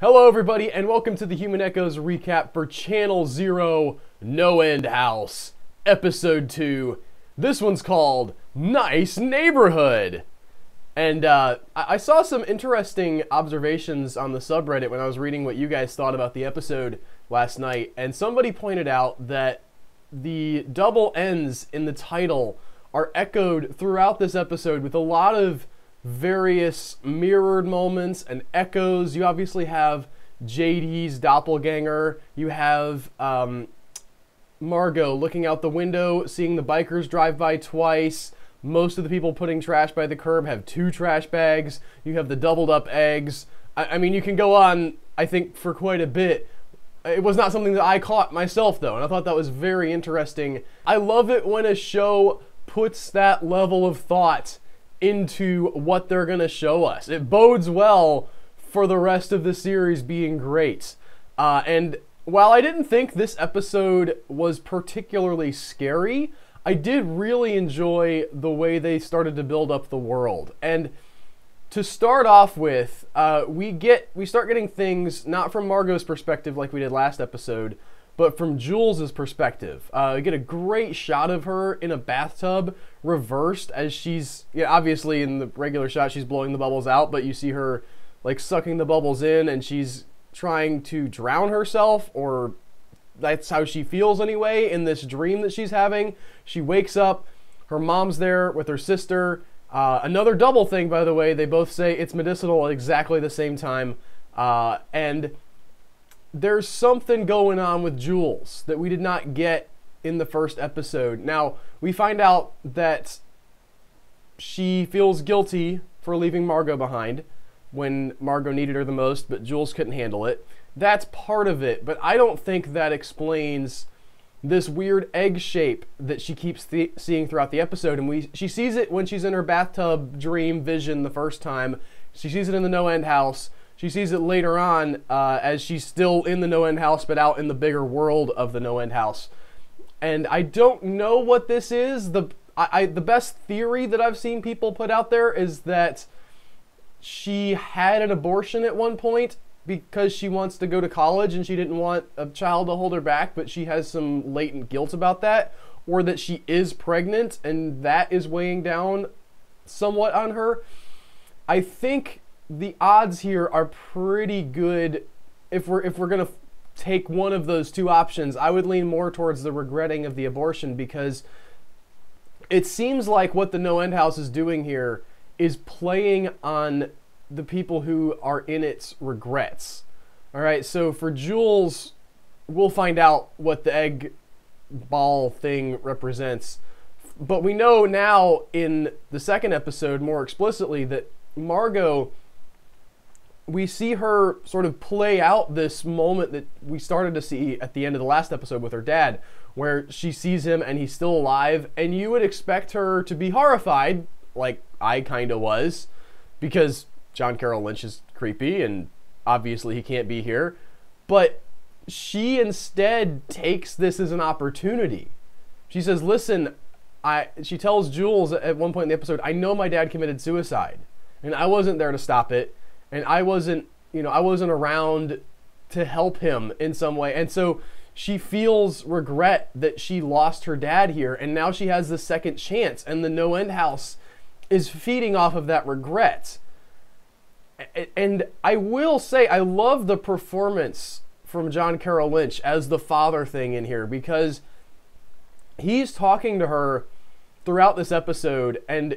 Hello everybody and welcome to the Human Echoes recap for Channel 0 No End House, Episode 2. This one's called Nice Neighborhood. And I saw some interesting observations on the subreddit when I was reading what you guys thought about the episode last night, and somebody pointed out that the double N's in the title are echoed throughout this episode with a lot of various mirrored moments and echoes. You obviously have JD's doppelganger. You have Margot looking out the window, seeing the bikers drive by twice. Most of the people putting trash by the curb have 2 trash bags. You have the doubled up eggs. I mean, you can go on, I think, for quite a bit. It was not something that I caught myself, though, and I thought that was very interesting. I love it when a show puts that level of thought into what they're going to show us. It bodes well for the rest of the series being great. And while I didn't think this episode was particularly scary, I did really enjoy the way they started to build up the world. And to start off with, we start getting things not from Margot's perspective like we did last episode, but from Jules' perspective. We get a great shot of her in a bathtub, reversed, as she's, obviously in the regular shot she's blowing the bubbles out, but you see her like sucking the bubbles in, and she's trying to drown herself, or that's how she feels anyway, in this dream that she's having. She wakes up, her mom's there with her sister. Another double thing, by the way, they both say it's medicinal at exactly the same time, and there's something going on with Jules that we did not get in the first episode. Now, we find out that she feels guilty for leaving Margot behind when Margot needed her the most, but Jules couldn't handle it. That's part of it, but I don't think that explains this weird egg shape that she keeps seeing throughout the episode. And she sees it when she's in her bathtub dream vision the first time. She sees it in the No End House. She sees it later on as she's still in the No End House, but out in the bigger world of the No End House. And I don't know what this is. The best theory that I've seen people put out there is that she had an abortion at one point because she wants to go to college and she didn't want a child to hold her back, but she has some latent guilt about that, or that she is pregnant and that is weighing down somewhat on her. I think the odds here are pretty good. If we're going to take one of those two options, I would lean more towards the regretting of the abortion, because it seems like what the No End House is doing here is playing on the people who are in its regrets. All right, so for Jules, we'll find out what the egg ball thing represents. But we know now in the second episode more explicitly that Margot, we see her sort of play out this moment that we started to see at the end of the last episode with her dad, where she sees him and he's still alive, and you would expect her to be horrified, like I kind of was, because John Carroll Lynch is creepy and obviously he can't be here. But she instead takes this as an opportunity. She says, listen, she tells Jules at one point in the episode, I know my dad committed suicide and I wasn't there to stop it. And I wasn't around to help him in some way. And so she feels regret that she lost her dad here, and now she has the second chance, and the No End House is feeding off of that regret. And I will say, I love the performance from John Carroll Lynch as the father thing in here, because he's talking to her throughout this episode and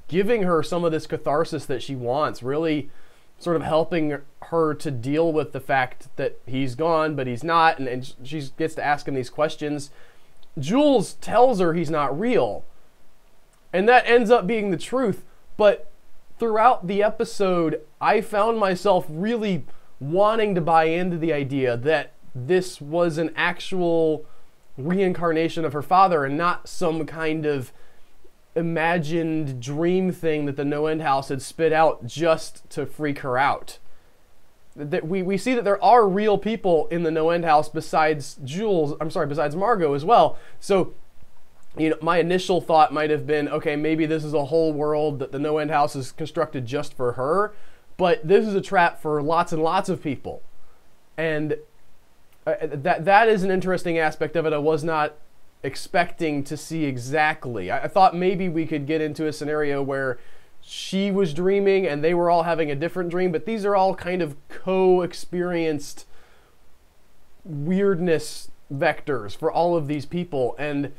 giving her some of this catharsis that she wants, really sort of helping her to deal with the fact that he's gone, but he's not, and she gets to ask him these questions. Jules tells her he's not real, and that ends up being the truth, but throughout the episode, I found myself really wanting to buy into the idea that this was an actual reincarnation of her father and not some kind of imagined dream thing that the No End House had spit out just to freak her out. That we see that there are real people in the No End House besides Margot as well. So, my initial thought might have been, okay, maybe this is a whole world that the No End House is constructed just for her, but this is a trap for lots and lots of people. And that is an interesting aspect of it. I was not expecting to see exactly. I thought maybe we could get into a scenario where she was dreaming and they were all having a different dream, but these are all kind of co-experienced weirdness vectors for all of these people. And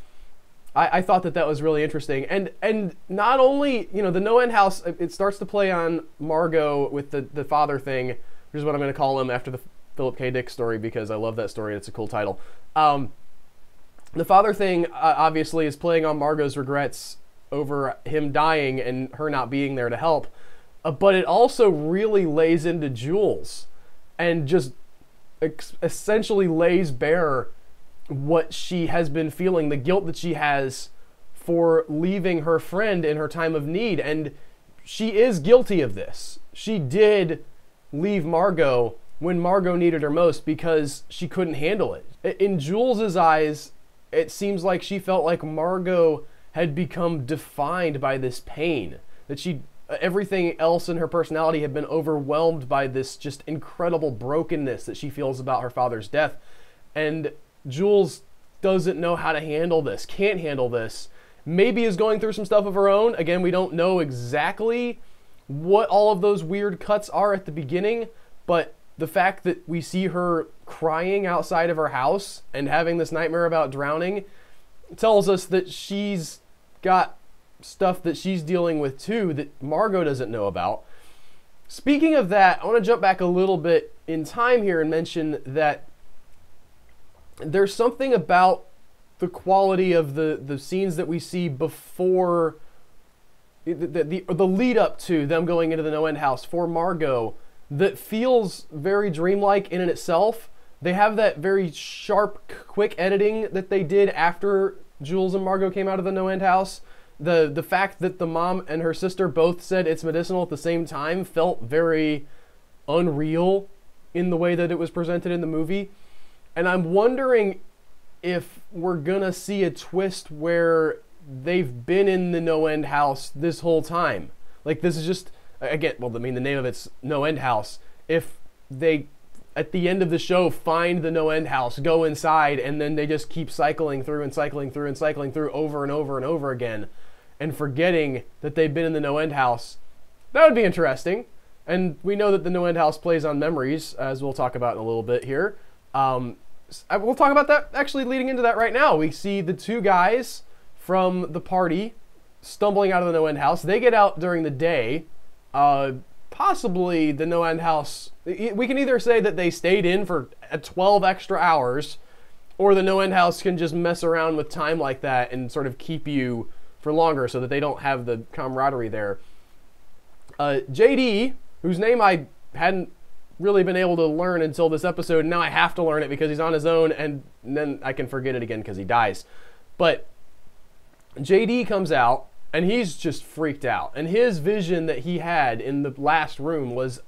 I thought that was really interesting. And not only, you know, the no end house, it starts to play on Margot with the father thing, which is what I'm going to call him after the Philip K. Dick story, because I love that story and it's a cool title. The father thing obviously is playing on Margot's regrets over him dying and her not being there to help. But it also really lays into Jules and just essentially lays bare what she has been feeling, the guilt that she has for leaving her friend in her time of need. And she is guilty of this. She did leave Margot when Margot needed her most because she couldn't handle it. In Jules's eyes, it seems like she felt like Margot had become defined by this pain, that everything else in her personality had been overwhelmed by this just incredible brokenness that she feels about her father's death. And Jules doesn't know how to handle this, can't handle this, maybe is going through some stuff of her own. Again, we don't know exactly what all of those weird cuts are at the beginning, but the fact that we see her crying outside of her house and having this nightmare about drowning tells us that she's got stuff that she's dealing with too that Margot doesn't know about. Speaking of that, I want to jump back a little bit in time here and mention that there's something about the quality of the scenes that we see before the lead up to them going into the no end house for Margot that feels very dreamlike in and itself. They have that very sharp, quick editing that they did after Jules and Margot came out of the no end house. The fact that the mom and her sister both said it's medicinal at the same time felt very unreal in the way that it was presented in the movie. And I'm wondering if we're gonna see a twist where they've been in the no end house this whole time. Like, this is just, again, well, I mean, the name of it's no end house. If they, at the end of the show, find the no end house, go inside, and then they just keep cycling through and cycling through and cycling through over and over and over again, and forgetting that they've been in the no end house, that would be interesting. And we know that the no end house plays on memories, as we'll talk about in a little bit here. We'll talk about that actually leading into that right now. We see the two guys from the party stumbling out of the no end house. They get out during the day. Possibly the no end house, we can either say that they stayed in for 12 extra hours, or the no end house can just mess around with time like that and sort of keep you for longer so that they don't have the camaraderie there. JD, whose name I hadn't really been able to learn until this episode, now I have to learn it because he's on his own, and then I can forget it again because he dies. But JD comes out, and he's just freaked out. And his vision that he had in the last room was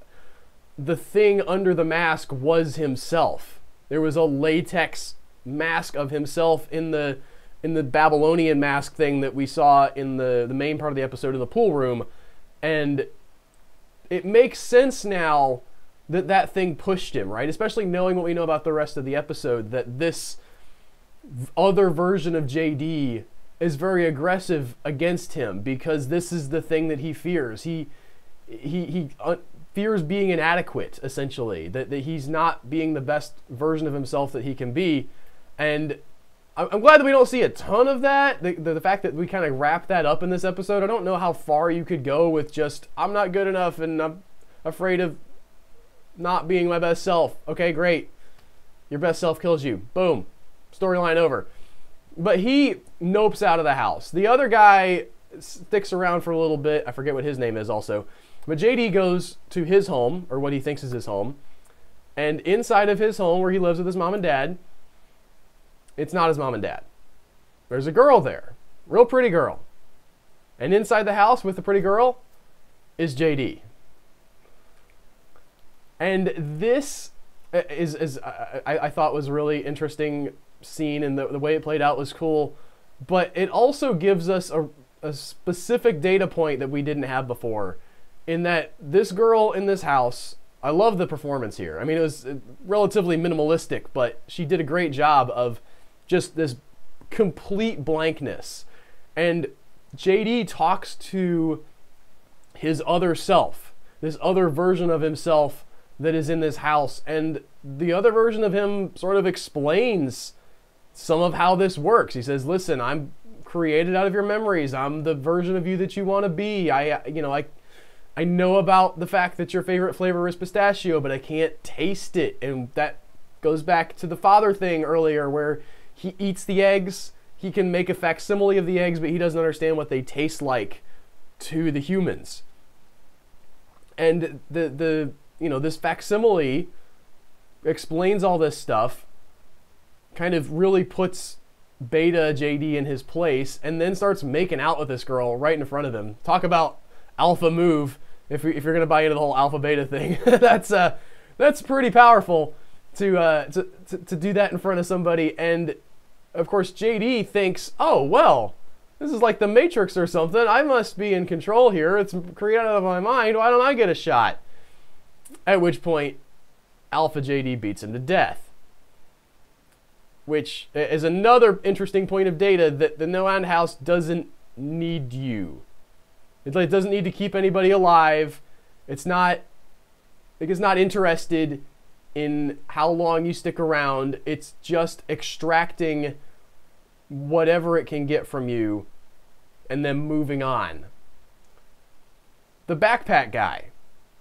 the thing under the mask was himself. There was a latex mask of himself in the Babylonian mask thing that we saw in the main part of the episode in the pool room. And it makes sense now that thing pushed him, right? Especially knowing what we know about the rest of the episode, that this other version of JD is very aggressive against him because this is the thing that he fears. He fears being inadequate, essentially, that he's not being the best version of himself that he can be. And I'm glad that we don't see a ton of that. The fact that we kind of wrap that up in this episode, I don't know how far you could go with just, I'm not good enough and I'm afraid of not being my best self. Okay, great. Your best self kills you. Boom. Storyline over. But he nopes out of the house. The other guy sticks around for a little bit. I forget what his name is also. But JD goes to his home, or what he thinks is his home. And inside of his home, where he lives with his mom and dad, it's not his mom and dad. There's a girl there. Real pretty girl. And inside the house with the pretty girl is JD. And this is I thought was a really interesting scene, and the way it played out was cool. But it also gives us a specific data point that we didn't have before. in that this girl in this house, I love the performance here. I mean, it was relatively minimalistic, but she did a great job of just this complete blankness. And JD talks to his other self, this other version of himself that is in this house, and the other version of him sort of explains some of how this works. He says, listen, I'm created out of your memories. I'm the version of you that you want to be. I know about the fact that your favorite flavor is pistachio, but I can't taste it. And that goes back to the father thing earlier, where he eats the eggs. He can make a facsimile of the eggs, but he doesn't understand what they taste like to the humans. And this facsimile explains all this stuff, kind of really puts beta JD in his place, and then starts making out with this girl right in front of him. Talk about alpha move. If you're going to buy into the whole alpha beta thing, that's pretty powerful to do that in front of somebody. And of course, JD thinks, oh well, this is like the Matrix or something. I must be in control here. It's created out of my mind. Why don't I get a shot? At which point, Alpha JD beats him to death. Which is another interesting point of data, that the no-end house doesn't need you. It doesn't need to keep anybody alive. It's not interested in how long you stick around. It's just extracting whatever it can get from you and then moving on. The backpack guy.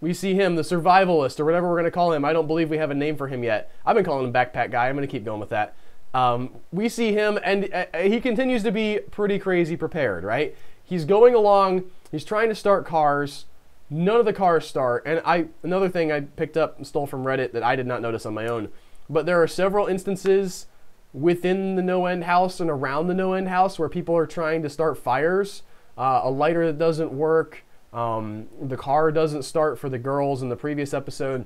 We see him, the survivalist, or whatever we're going to call him. I don't believe we have a name for him yet. I've been calling him backpack guy. I'm going to keep going with that. We see him, and he continues to be pretty crazy prepared, right? He's going along. He's trying to start cars. None of the cars start. And another thing I picked up and stole from Reddit that I did not notice on my own, but there are several instances within the no-end house and around the no-end house where people are trying to start fires. A lighter that doesn't work. The car doesn't start for the girls in the previous episode.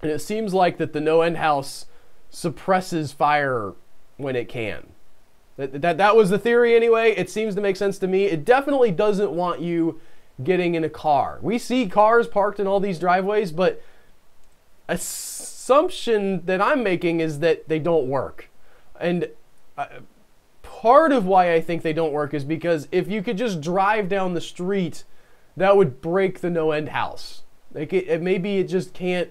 And it seems like that the no-end house suppresses fire when it can. That was the theory anyway. It seems to make sense to me. It definitely doesn't want you getting in a car. We see cars parked in all these driveways, but assumption that I'm making is that they don't work. And part of why I think they don't work is because if you could just drive down the street, that would break the no-end house. Maybe it just can't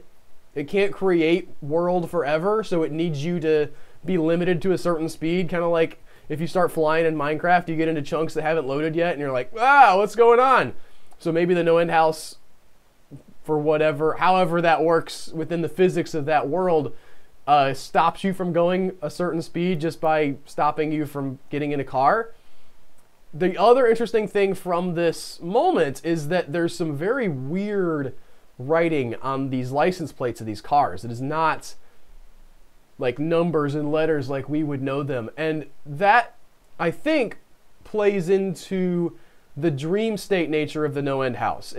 create world forever, so it needs you to be limited to a certain speed, kind of like if you start flying in Minecraft, you get into chunks that haven't loaded yet, and you're like, what's going on? So maybe the no-end house, for however that works within the physics of that world, stops you from going a certain speed just by stopping you from getting in a car. The other interesting thing from this moment is that there's some very weird writing on these license plates of these cars. It is not like numbers and letters like we would know them. And that, I think, plays into the dream state nature of the no-end house.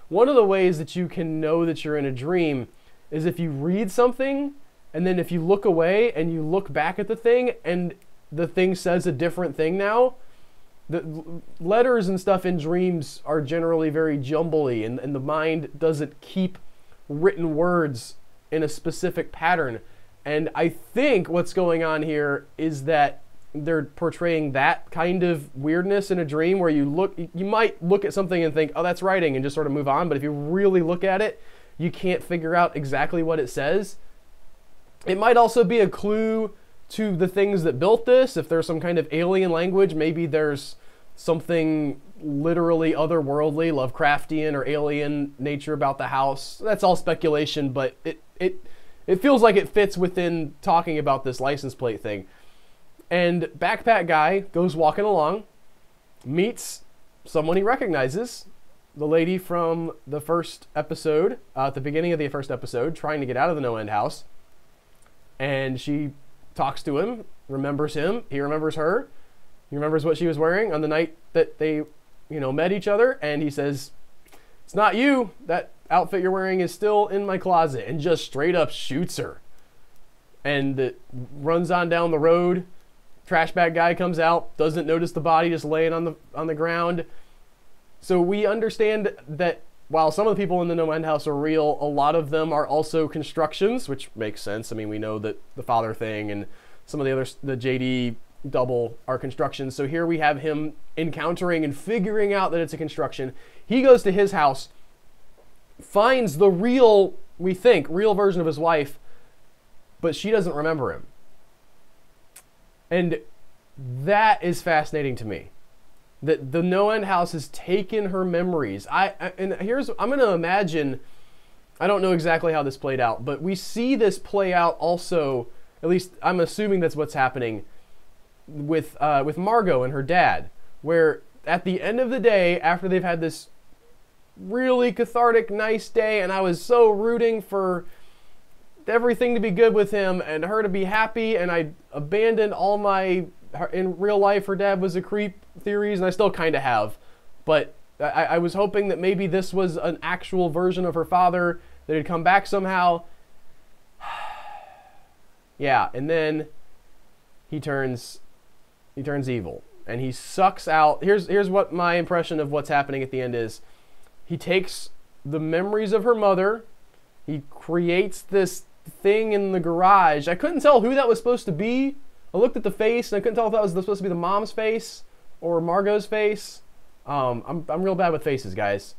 One of the ways that you can know that you're in a dream is if you read something, and then if you look away and you look back at the thing, and the thing says a different thing now. The letters and stuff in dreams are generally very jumbly, and the mind doesn't keep written words in a specific pattern. And I think what's going on here is that they're portraying that kind of weirdness in a dream, where you might look at something and think, oh, that's writing, and just sort of move on. But if you really look at it, you can't figure out exactly what it says. It might also be a clue to the things that built this. If there's some kind of alien language, maybe there's something literally otherworldly, Lovecraftian or alien nature about the house. That's all speculation, but it feels like it fits within talking about this license plate thing. And backpack guy goes walking along, meets someone he recognizes, the lady from the first episode, at the beginning of the first episode, trying to get out of the no-end house. And she talks to him, remembers him, he remembers her, he remembers what she was wearing on the night that they, met each other, and he says, "It's not you, that outfit you're wearing is still in my closet," and just straight up shoots her. And runs on down the road. Trash bag guy comes out, doesn't notice the body just laying on the ground. So we understand that while some of the people in the No End House are real, a lot of them are also constructions, which makes sense. I mean, we know that the father thing and some of the others, the JD double, are constructions. So here we have him encountering and figuring out that it's a construction. He goes to his house, finds the real, we think, real version of his wife, but she doesn't remember him. And that is fascinating to me. That the No End House has taken her memories. I'm going to imagine, I don't know exactly how this played out, but we see this play out also, at least I'm assuming that's what's happening with Margot and her dad, where at the end of the day, after they've had this really cathartic, nice day, and I was so rooting for everything to be good with him and her to be happy, and I abandoned all my, in real life, her dad was a creep theories, and I still kind of have, but I was hoping that maybe this was an actual version of her father that had come back somehow. Yeah, and then he turns evil, and he sucks out. Here's what my impression of what's happening at the end is. He takes the memories of her mother. He creates this thing in the garage. I couldn't tell who that was supposed to be. I looked at the face, and I couldn't tell if that was supposed to be the mom's face or Margot's face. I'm real bad with faces, guys.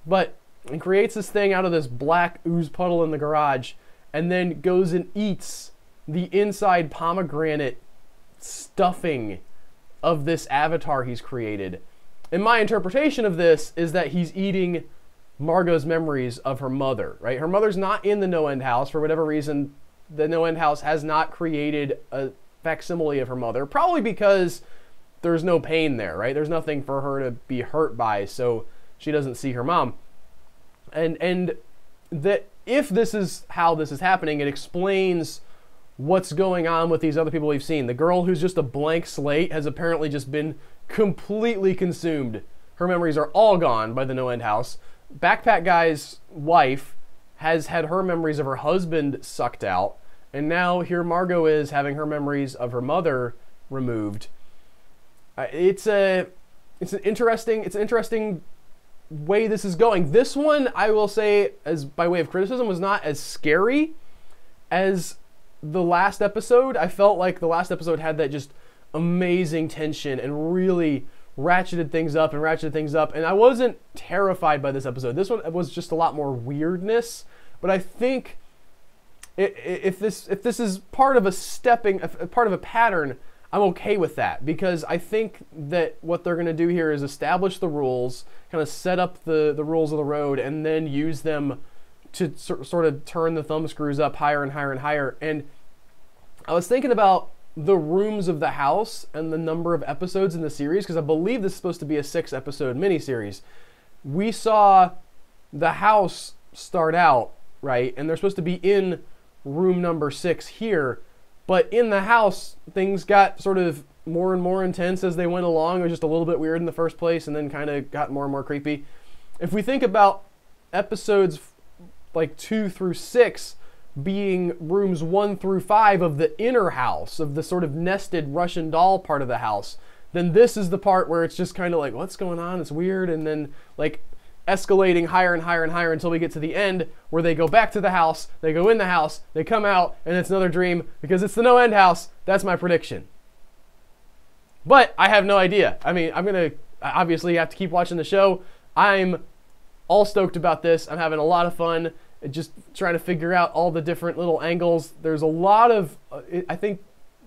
But he creates this thing out of this black ooze puddle in the garage, and then goes and eats the inside pomegranate stuffing of this avatar he's created. And my interpretation of this is that he's eating Margot's memories of her mother, right? Her mother's not in the No End House. For whatever reason, the No End House has not created a facsimile of her mother, probably because there's no pain there, right? There's nothing for her to be hurt by, so she doesn't see her mom. And that if this is how this is happening, it explains what's going on with these other people we've seen. The girl who's just a blank slate has apparently just been completely consumed. Her memories are all gone by the No End House. Backpack Guy's wife has had her memories of her husband sucked out, and now here Margot is having her memories of her mother removed. It's an interesting way this is going. This one, I will say, as by way of criticism, was not as scary as the last episode. I felt like the last episode had that just amazing tension and really ratcheted things up, and I wasn't terrified by this episode. This one was just a lot more weirdness, but I think if this is part of a pattern, I'm okay with that, because I think that what they're going to do here is establish the rules, kind of set up the rules of the road, and then use them to sort of turn the thumb screws up higher and higher and higher. And I was thinking about the rooms of the house and the number of episodes in the series, because I believe this is supposed to be a 6-episode miniseries. We saw the house start out, right, and they're supposed to be in room number 6 here, but in the house, things got sort of more and more intense as they went along. It was just a little bit weird in the first place, and then kind of got more and more creepy. If we think about episodes like 2 through 6 being rooms 1 through 5 of the inner house, of the sort of nested Russian doll part of the house, then this is the part where it's just kind of like, what's going on? It's weird. And then like escalating higher and higher and higher until we get to the end where they go back to the house, they go in the house, they come out, and it's another dream because it's the No End House. That's my prediction. But I have no idea. I mean, I'm going to obviously have to keep watching the show. I'm all stoked about this. I'm having a lot of fun just trying to figure out all the different little angles. There's a lot of, I think,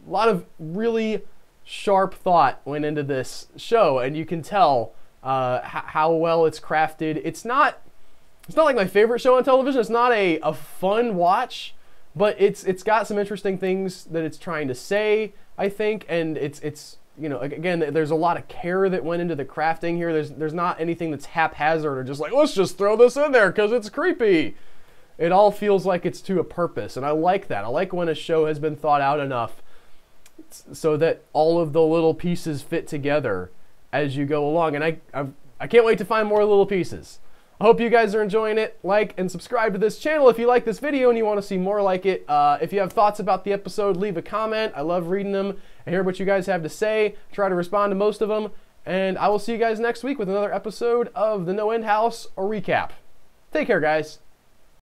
a lot of really sharp thought went into this show, and you can tell how well it's crafted. It's not like my favorite show on television. It's not a fun watch, but it's got some interesting things that it's trying to say, I think, and it's you know, again, there's a lot of care that went into the crafting here. There's not anything that's haphazard or just like, let's just throw this in there because it's creepy. It all feels like it's to a purpose, and I like that. I like when a show has been thought out enough so that all of the little pieces fit together as you go along, and I can't wait to find more little pieces. I hope you guys are enjoying it. Like and subscribe to this channel if you like this video and you want to see more like it. If you have thoughts about the episode, leave a comment. I love reading them. I hear what you guys have to say. Try to respond to most of them. And I will see you guys next week with another episode of the No End House, or recap. Take care, guys.